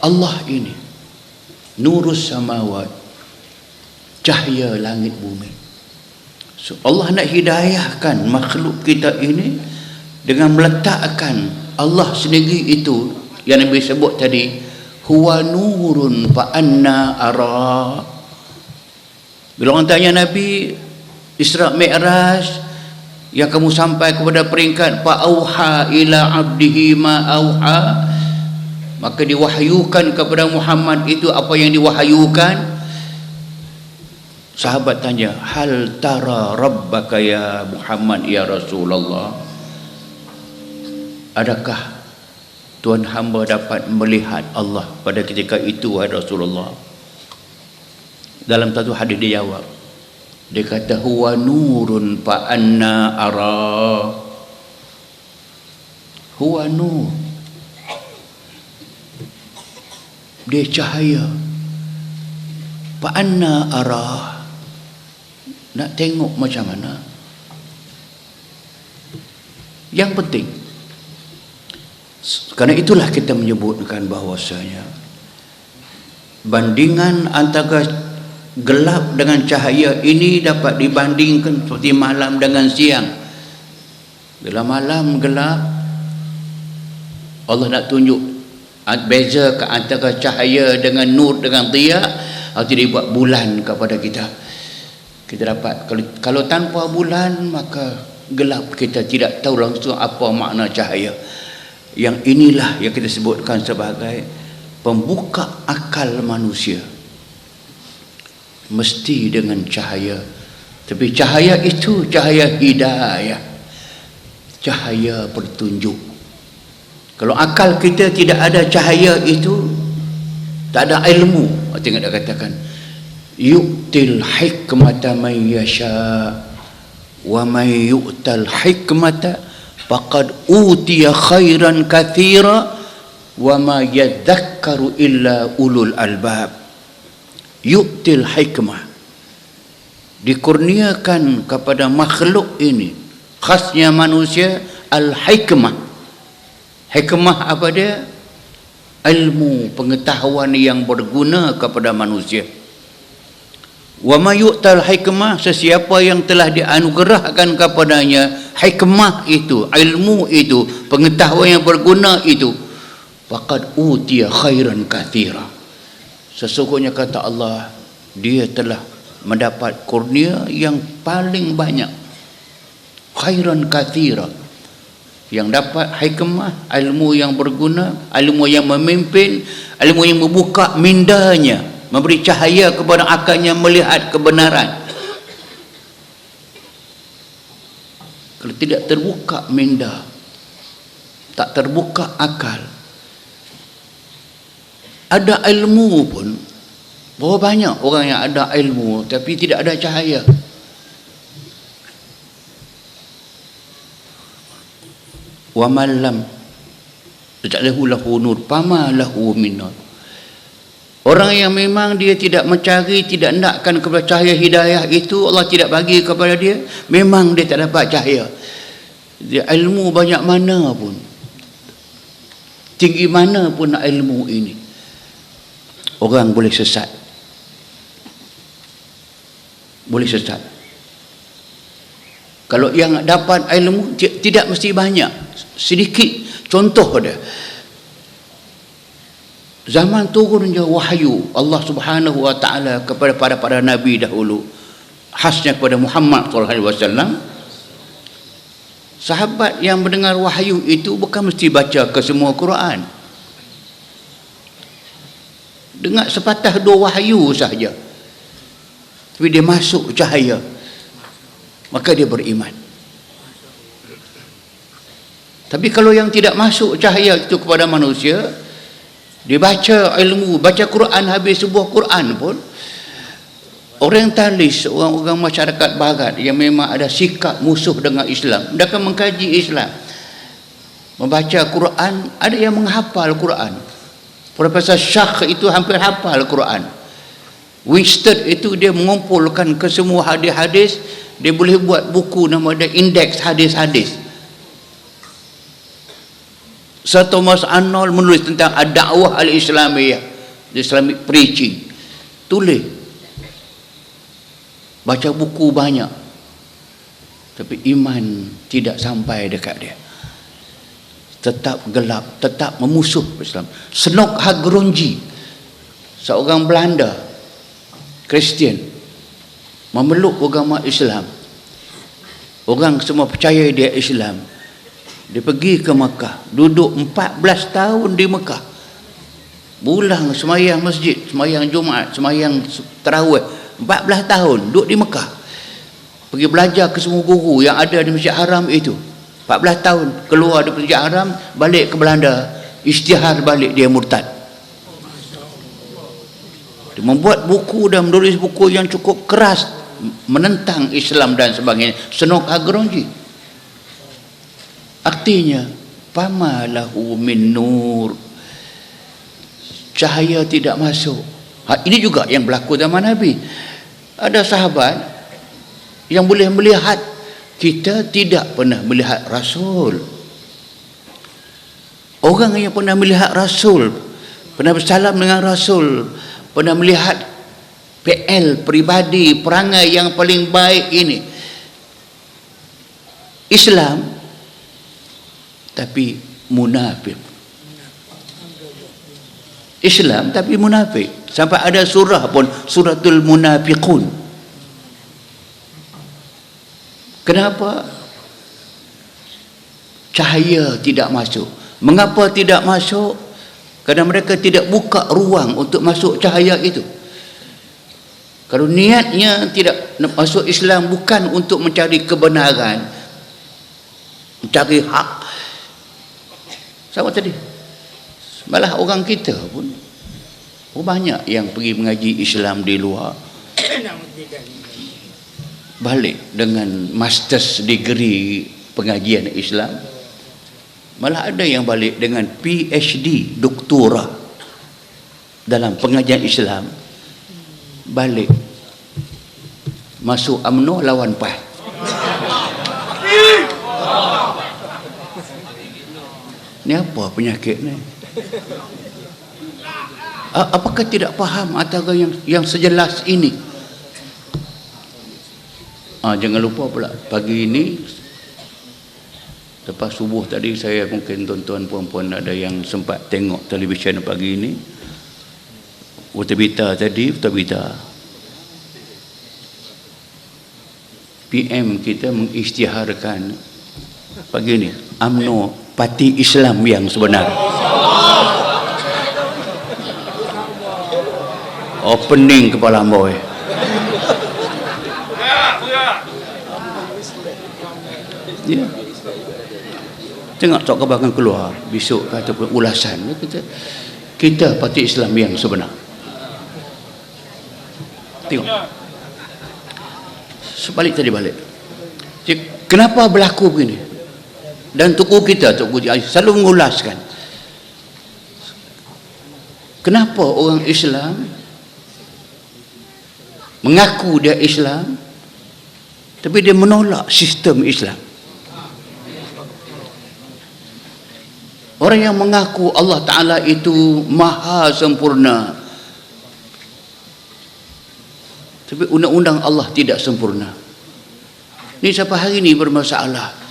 Allah ini nurus samawat, cahaya langit bumi. So Allah nak hidayahkan makhluk kita ini dengan meletakkan Allah sendiri itu yang Nabi sebut tadi, huwa nurun fa anna ara. Bila orang tanya Nabi, Isra Mi'raj yang kamu sampai kepada peringkat fa auha ila abdihi ma auha, maka diwahyukan kepada Muhammad itu apa yang diwahyukan. Sahabat tanya, hal tara rabbaka ya Muhammad ya Rasulullah, adakah Tuhan hamba dapat melihat Allah pada ketika itu wahai Rasulullah? Dalam satu hadis dia jawab, dia kata huwa nurun fa anna ara. Huwa nur, dia cahaya. Fa anna ara, nak tengok macam mana. Yang penting, kerana itulah kita menyebutkan bahawasanya bandingan antara gelap dengan cahaya ini dapat dibandingkan seperti malam dengan siang. Bila malam gelap, Allah nak tunjuk beza ke antara cahaya dengan nur dengan dia. Arti dia buat bulan kepada kita. Kita dapat, kalau tanpa bulan maka gelap, kita tidak tahu langsung apa makna cahaya. Yang inilah yang kita sebutkan sebagai pembuka akal manusia, mesti dengan cahaya. Tapi cahaya itu cahaya hidayah, cahaya petunjuk. Kalau akal kita tidak ada cahaya itu, tak ada ilmu. Tengok dia katakan, yu'til hikmata man yasha wa man yu'tal hikmata faqad utiya khairan katsira wa ma yadhakkaru illa ulul albab. Yu'til hikmah, dikurniakan kepada makhluk ini, khasnya manusia, al-hikmah. Hikmah apa dia? Ilmu, pengetahuan yang berguna kepada manusia. Wa ma yu'tal hikmah, sesiapa yang telah dianugerahkan kepadanya hikmah itu, ilmu itu, pengetahuan yang berguna itu, faqad utiya khairan katsira. Sesungguhnya kata Allah, dia telah mendapat kurnia yang paling banyak. Khairan katsira, yang dapat hikmah, ilmu yang berguna, ilmu yang memimpin, ilmu yang membuka mindanya, memberi cahaya kepada akalnya melihat kebenaran. Kalau tidak terbuka minda, tak terbuka akal, ada ilmu pun, berapa banyak orang yang ada ilmu tapi tidak ada cahaya. Wa man lam taj'alhu lahu nur fama lahu min nur. Orang yang memang dia tidak mencari, tidak hendakkan kepada cahaya hidayah itu, Allah tidak bagi kepada dia, memang dia tak dapat cahaya. Dia ilmu banyak mana pun, tinggi mana pun ilmu ini, orang boleh sesat. Boleh sesat. Kalau yang dapat ilmu tidak mesti banyak, sedikit. Contoh dia, zaman turunnya wahyu Allah Subhanahu wa taala kepada para nabi dahulu, khasnya kepada Muhammad sallallahu alaihi wasallam, sahabat yang mendengar wahyu itu bukan mesti baca ke semua Quran. Dengar sepatah dua wahyu sahaja, tapi dia masuk cahaya, maka dia beriman. Tapi kalau yang tidak masuk cahaya itu kepada manusia, dia baca ilmu, baca Quran, habis sebuah Quran pun, orientalis, orang-orang masyarakat barat yang memang ada sikap musuh dengan Islam, mereka mengkaji Islam, membaca Quran, ada yang menghafal Quran. Profesor Syakh itu hampir hafal Quran. Winston itu dia mengumpulkan ke semua hadis-hadis, dia boleh buat buku nama dia indeks hadis-hadis. Sir Thomas Arnold menulis tentang ad-da'wah al-islamiyah, Islamic preaching. Tulis. Baca buku banyak. Tapi iman tidak sampai dekat dia. Tetap gelap, tetap memusuh Islam. Senok Hagrunji, seorang Belanda, Kristian, memeluk agama Islam. Orang semua percaya dia Islam. Dia pergi ke Mekah, duduk 14 tahun di Mekah. Pulang semayang masjid, semayang Jumaat, semayang tarawih. 14 tahun duduk di Mekah. Pergi belajar ke semua guru yang ada di Masjid Haram itu. 14 tahun keluar dari Masjid Haram, balik ke Belanda, isytihar balik dia murtad. Dia membuat buku dan menulis buku yang cukup keras menentang Islam dan sebagainya. Senok Hagrunji. Artinya, fama lahu min nur, cahaya tidak masuk. Ini juga yang berlaku zaman Nabi. Ada sahabat yang boleh melihat, kita tidak pernah melihat Rasul. Orang yang pernah melihat Rasul, pernah bersalam dengan Rasul, pernah melihat PL peribadi, perangai yang paling baik ini, Islam, tapi munafik. Islam tapi munafik. Sampai ada surah pun, suratul munafiqun. Kenapa? Cahaya tidak masuk. Mengapa tidak masuk? Kerana mereka tidak buka ruang untuk masuk cahaya itu. Kalau niatnya tidak masuk Islam bukan untuk mencari kebenaran, mencari hak. Sama tadi, malah orang kita pun banyak yang pergi mengaji Islam di luar, balik dengan master's degree pengajian Islam. Malah ada yang balik dengan PhD doktora dalam pengajian Islam, balik masuk UMNO lawan PAS. Ni apa penyakit ni? Apakah tidak faham antara yang sejelas ini? Jangan lupa pula pagi ini lepas subuh tadi, saya mungkin tuan-tuan puan-puan ada yang sempat tengok televisyen pagi ini. Berita tadi, berita PM kita mengisytiharkan pagi ini UMNO parti Islam yang sebenar. Opening kepala boy. Ya. Tengok tok kebangan keluar besok ataupun ulasan kita parti Islam yang sebenar. Tengok. Sebalik tadi balik. Kenapa berlaku begini? Dan tokoh kita, Tok Budi selalu mengulaskan, kenapa orang Islam mengaku dia Islam tapi dia menolak sistem Islam. Orang yang mengaku Allah Ta'ala itu maha sempurna, tapi undang-undang Allah tidak sempurna. Ini sampai hari ini bermasalah.